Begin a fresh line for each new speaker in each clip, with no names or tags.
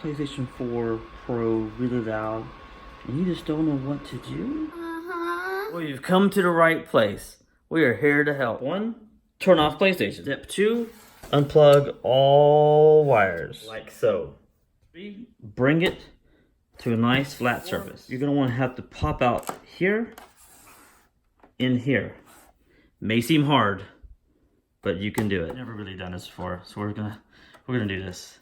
PlayStation 4 Pro really loud and you just don't know what to do? Well, you've come to the right place. We are here to help. 1, turn off PlayStation. Step 2, unplug all wires. Like so. 3, bring it to a nice flat surface. You're gonna want to have to pop out here, in here. May seem hard, but you can do it. Never really done this before, so we're gonna do this.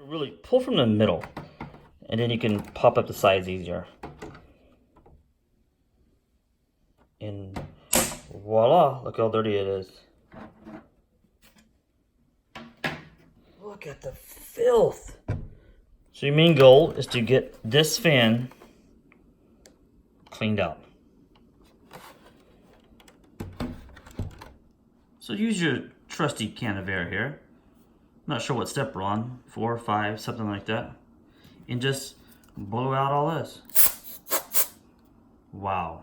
Really pull from the middle, and then you can pop up the sides easier. And voila, look how dirty it is. Look at the filth. So your main goal is to get this fan cleaned out. So use your trusty can of air here. Not sure what step we're on, 4 or 5, something like that. And just blow out all this. Wow.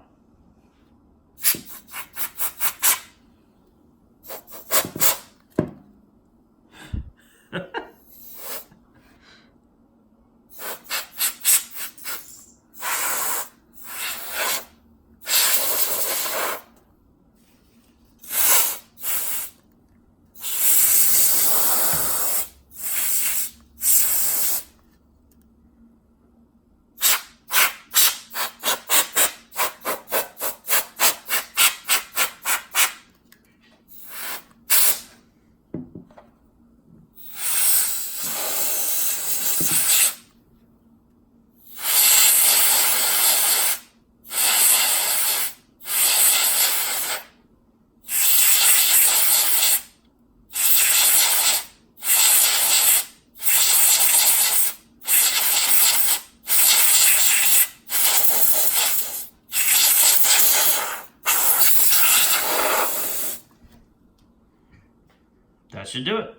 That should do it.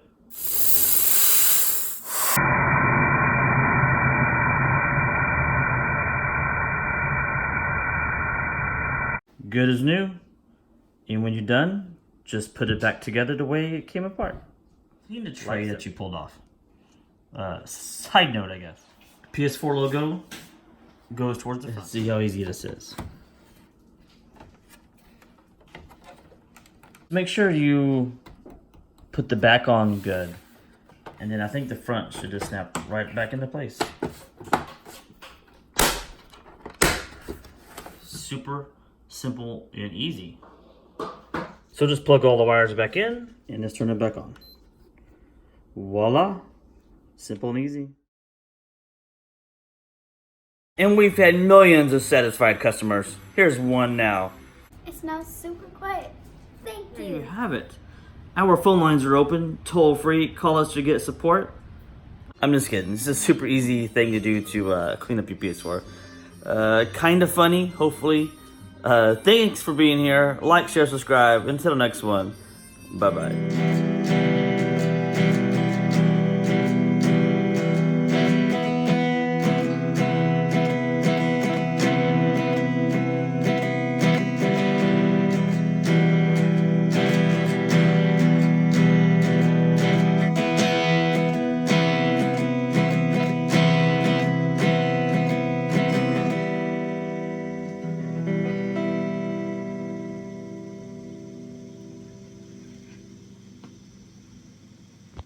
Good as new. And when you're done, just put it back together the way it came apart. Clean the tray that you pulled off. Side note, I guess. PS4 logo goes towards the front. See how easy this is. Make sure you put the back on good, and then I think the front should just snap right back into place. Super simple and easy. So just plug all the wires back in and just turn it back on. Voila, simple and easy. And we've had millions of satisfied customers. Here's one now.
It smells super quiet. Thank you.
There you have it. Our phone lines are open, toll free. Call us to get support. I'm just kidding. It's a super easy thing to do to clean up your PS4. Kind of funny, hopefully. Thanks for being here. Like, share, subscribe. Until the next one, bye-bye.